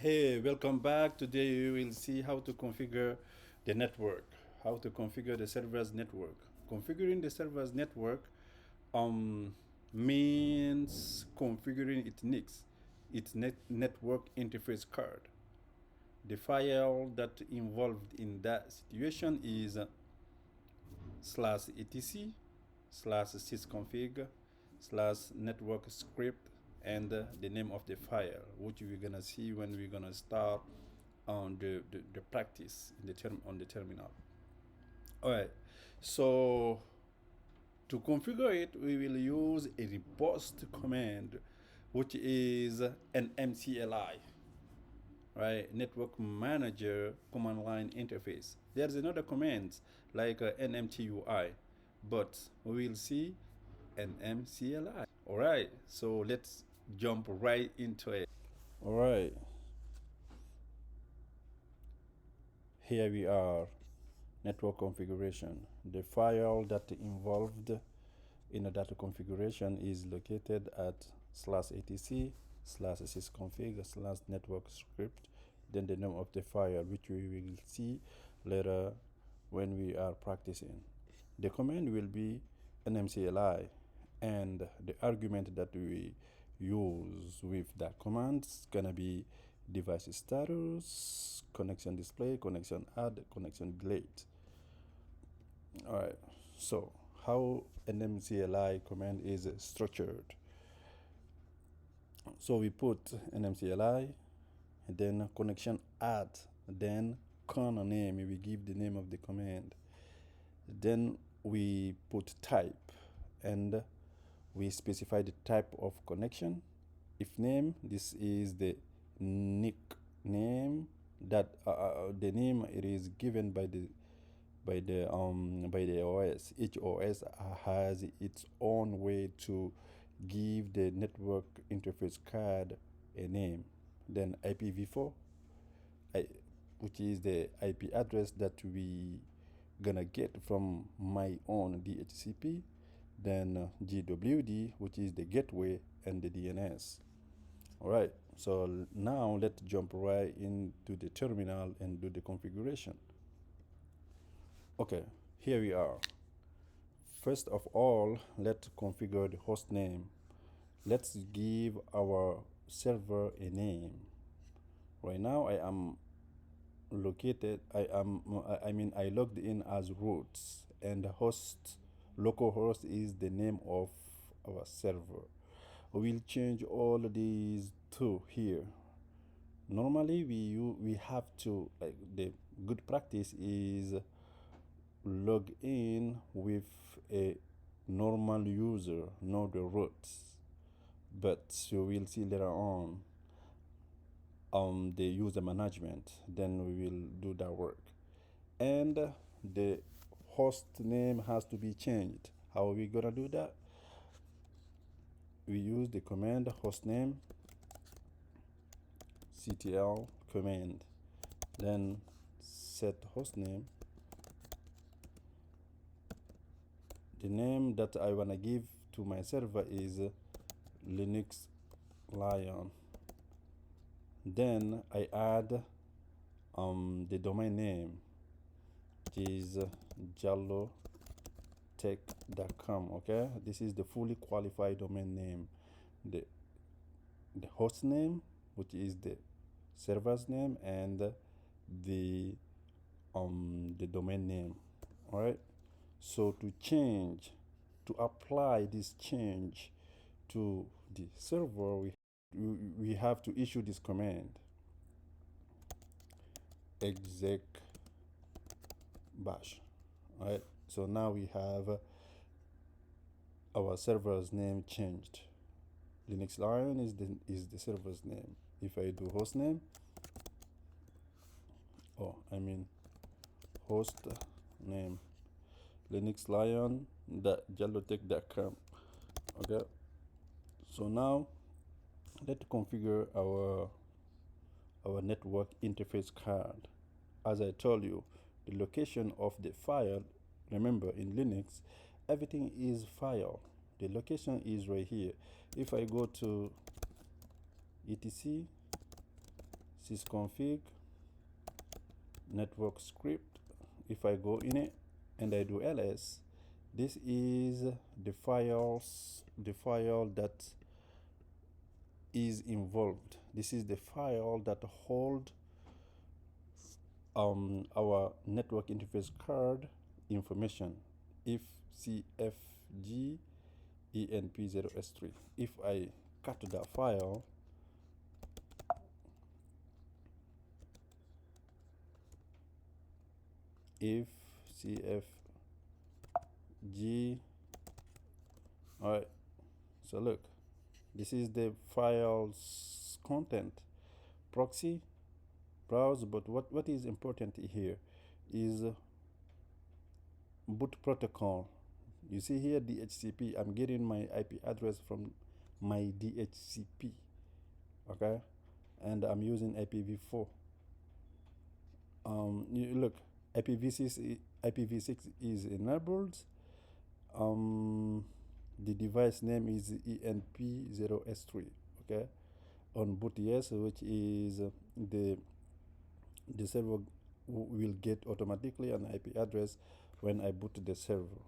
Hey, welcome back. Today we will see how to configure the network, how to configure the server's network. Configuring the server's network um, means configuring its network interface card. The file that involved in that situation is /etc /sysconfig /network script and the name of the file, which we're gonna see when we're gonna start on the practice in the term on the terminal. All right, so to configure it, we will use a robust command, which is an nmcli, right? Network Manager command line interface. There's another command like nmcui, but we will see nmcli. All right, so let's jump right into it. All right, here we are. Network configuration. The file that involved in the data configuration is located at /etc /sysconfig /network script, then the name of the file, which we will see later when we are practicing. The command will be nmcli, and the argument that we use with that command is gonna be device status, connection display, connection add, connection delete. All right, so how an MCLI command is structured. So we put an MCLI and then connection add, then con name, we give the name of the command. Then we put type and we specify the type of connection. If name, this is the nickname that the name it is given by the OS. Each OS has its own way to give the network interface card a name. Then IPv4, which is the IP address that we gonna get from my own DHCP. Then GWD, which is the gateway and the DNS. All right. So now let's jump right into the terminal and do the configuration. Okay, here we are. First of all, let's configure the host name. Let's give our server a name. Right now I am located, I logged in as roots, and the host, localhost is the name of our server. We'll change all of these to here. Normally we have to, like, the good practice is log in with a normal user, not the roots. But you will see later on the user management, then we will do that work. And the host name has to be changed. How are we gonna do that? We use the command hostname ctl command, then set hostname. The name that I wanna give to my server is Linux Lion. Then I add the domain name, which is jallotech.com. Okay, this is the fully qualified domain name. The host name, which is the server's name, and the domain name. All right. So to apply this change to the server, we have to issue this command exec bash. All right. So now we have our server's name changed. Linux Lion is the server's name. If I do host name, host name Linux Lion jallotech.com. Okay. So now let's configure our network interface card. As I told you, the location of the file, remember in Linux, everything is file. The location is right here. If I go to etc sysconfig network script. If I go in it and I do ls, this is the file that is involved. This is the file that hold our network interface card information, if cfg enp0s3. If I cut that file, if cfg, all right, so look, this is the file's content. Proxy browse, but what is important here is boot protocol. You see here DHCP. I'm getting my IP address from my DHCP, okay, and I'm using IPv4. You look, IPv6 is enabled. The device name is enp0s3, okay. On boot yes, which is the server will get automatically an IP address when I boot the server.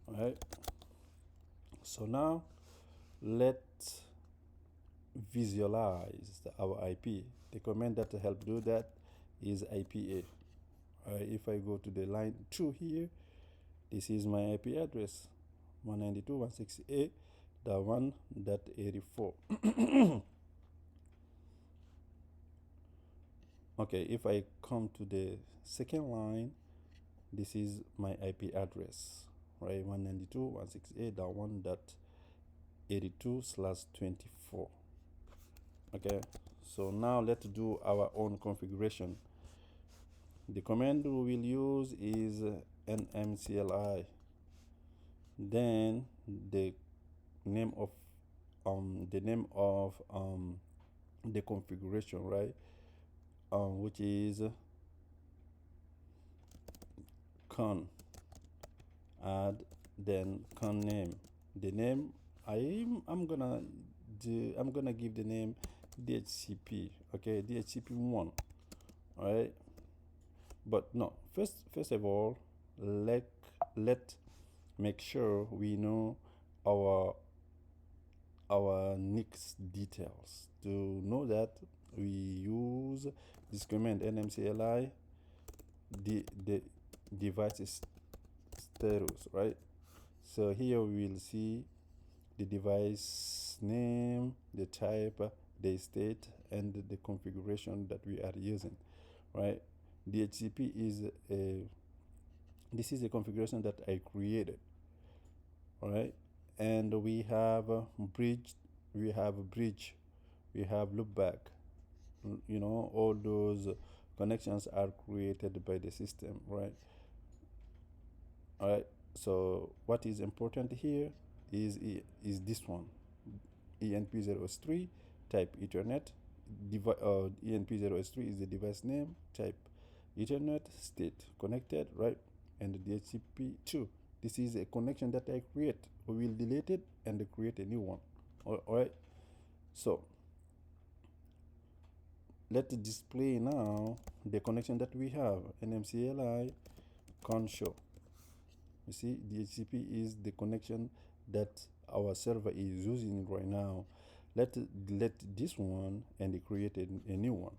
All right, so now let's visualize our IP. The command that help do that is IPA. If I go to the line 2 here, this is my IP address, 192.168.1.84. Okay, if I come to the second line, this is my IP address, right? 192.168.1.82/24. Okay, so now let's do our own configuration. The command we will use is nmcli. Then the name of the configuration, right? Which is con add, then con name. The name I'm gonna give the name DHCP, okay, DHCP1. All right, but no, first of all, let make sure we know our NICs details. To know that, we use this command nmcli the device status, right? So here we will see the device name, the type, the state, and the configuration that we are using, right? DHCP is this is a configuration that I created, all right? And we have bridge, we have loopback. You know, all those connections are created by the system, right? All right, so what is important here is this one, enp0s3 type ethernet. enp0s3 is the device name, type ethernet, state connected, right? And the DHCP2, this is a connection that I create. We will delete it and create a new one. All right, so let's display now the connection that we have. nmcli console. You see, DHCP is the connection that our server is using right now. Let's delete this one and create a new one.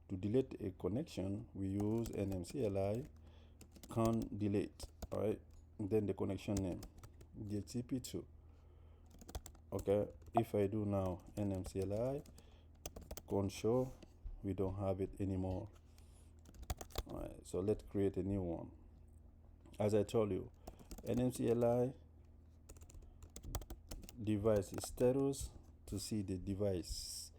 To delete a connection, we use nmcli con delete, all right? And then the connection name, DHCP2. Okay, if I do now nmcli console, we don't have it anymore. All right, so let's create a new one. As I told you, nmcli device status, to see the device,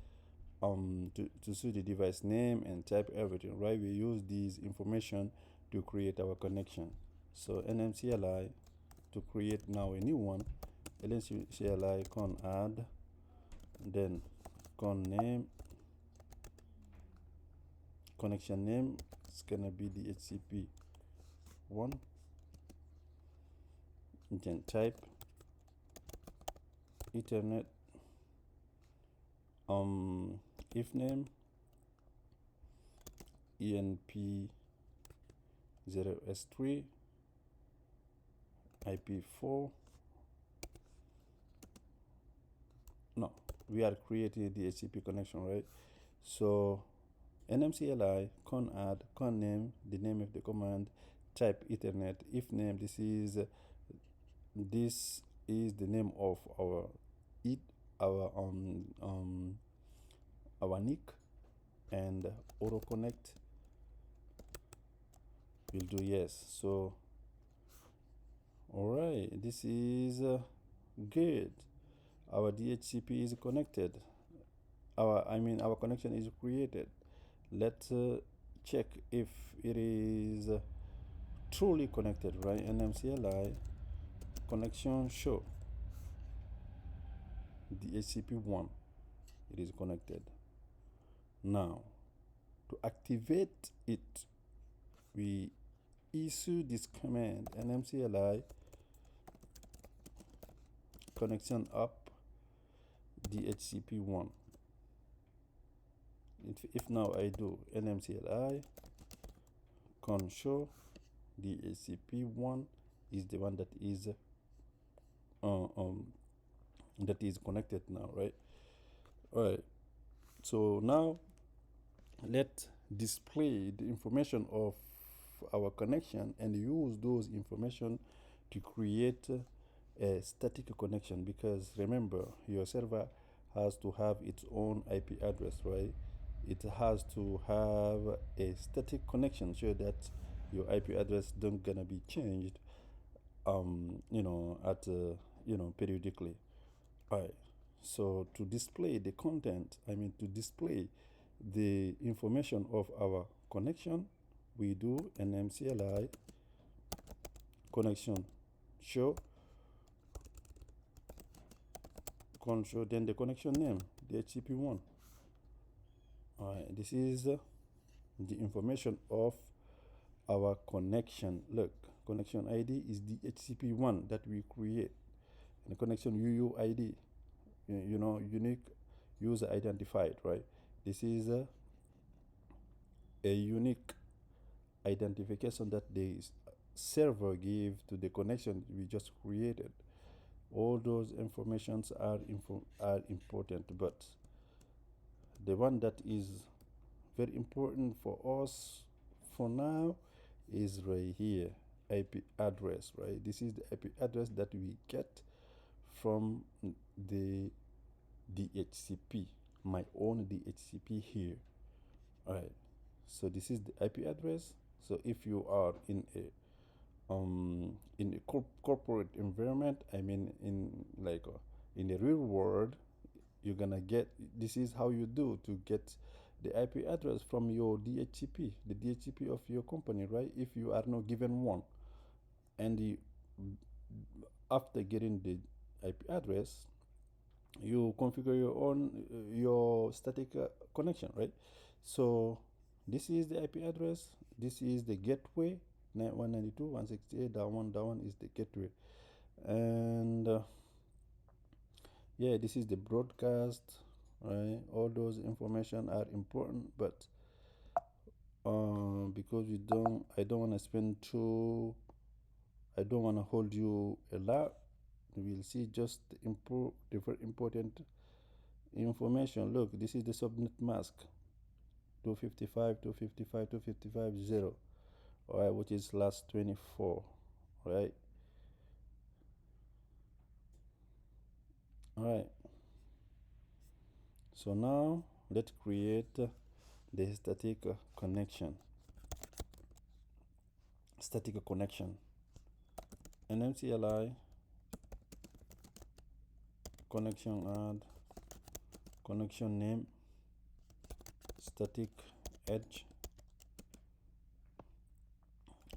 to see the device name and type, everything, right? We use these information to create our connection. So nmcli, to create now a new one, nmcli con add, then con name, connection name is gonna be DHCP1, then type ethernet, if name ENP0S3 IP4. No, we are creating the HCP connection, right? So nmcli con add con name, the name of the command, type Ethernet. If name, this is the name of our it our our NIC, and auto connect will do yes. So all right, this is good. Our DHCP is connected. Our connection is created. Let's check if it is truly connected, right? nmcli connection show DHCP1, it is connected. Now to activate it, we issue this command nmcli connection up DHCP1. If now I do nmcli con show DHCP1 is the one that is connected now, right? All right, so now let's display the information of our connection and use those information to create a static connection, because remember, your server has to have its own IP address, right? It has to have a static connection so that your IP address don't gonna be changed at periodically. All right, so to display the content, to display the information of our connection, we do an nmcli connection show then the connection name, the HCP1. All right, this is the information of our connection. Look, connection ID is the HCP1 that we create, and the connection UUID, unique user identified, right? This is a unique identification that the server give to the connection we just created. All those informations are important, but the one that is very important for us for now is right here, IP address, right? This is the IP address that we get from the DHCP, my own DHCP here. All right, so this is the IP address. So if you are in a corporate environment, in the real world, you're gonna get, this is how you do to get the IP address from your DHCP, the DHCP of your company, right? If you are not given one, and after getting the IP address, you configure your own your static connection, right? So this is the IP address, this is the gateway, 192.168.1. That one is the gateway, and yeah, this is the broadcast, right? All those information are important, but because I don't want to spend too, I don't want to hold you a lot. We'll see just the very important information. Look, this is the subnet mask, 255 255 255 0, all right, which is last 24, right? All right, so now let's create the static connection. nmcli connection add connection name static edge,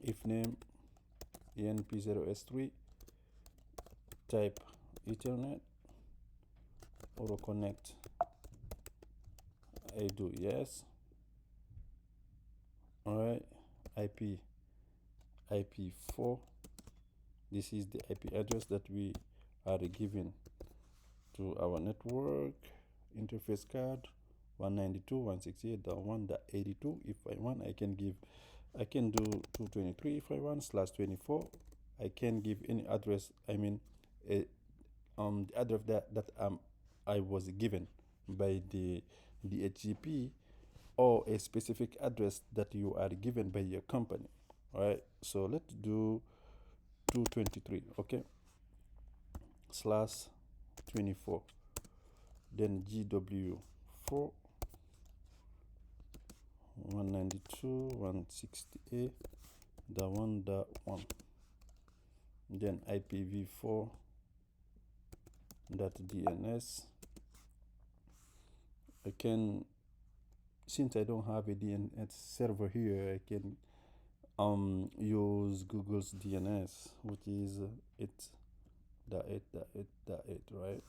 if name enp0s3, type Ethernet, auto connect, I do yes. All right, IP4, this is the IP address that we are giving to our network interface card 192.168.1.82. If I want, I can do 223 if I want /24. I can give any address, I mean, uh, the address that I was given by the DHCP, or a specific address that you are given by your company. All right, so let's do 223, okay, /24, then GW4 192.168.1.1, then IPv4.DNS. I can, since I don't have a DNS server here, I can use Google's DNS, which is 8.8.8.8, right?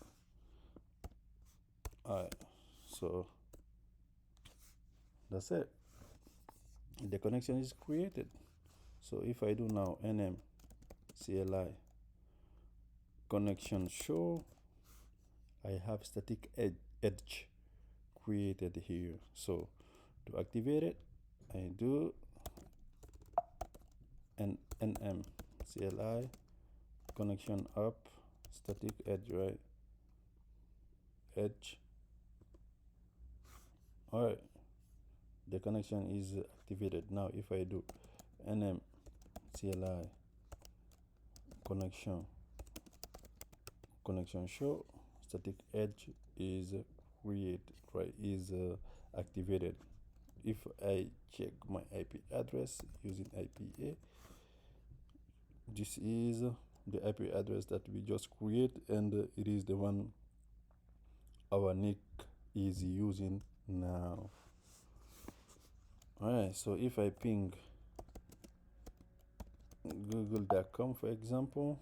Alright, so that's it. The connection is created. So if I do now nmcli connection show, I have static edge created here. So to activate it, I do an nmcli connection up static edge, right? Edge. All right, the connection is activated. Now if I do nmcli connection show, static edge is created, right? Is activated. If I check my IP address using IPA, this is the IP address that we just create, and it is the one our NIC is using now. Alright, so if I ping google.com, for example,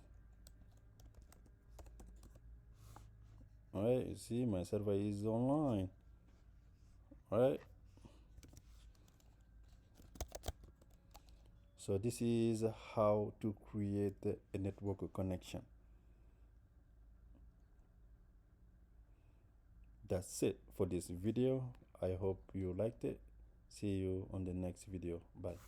alright, you see my server is online. Alright, so this is how to create a network connection. That's it for this video. I hope you liked it. See you on the next video. Bye.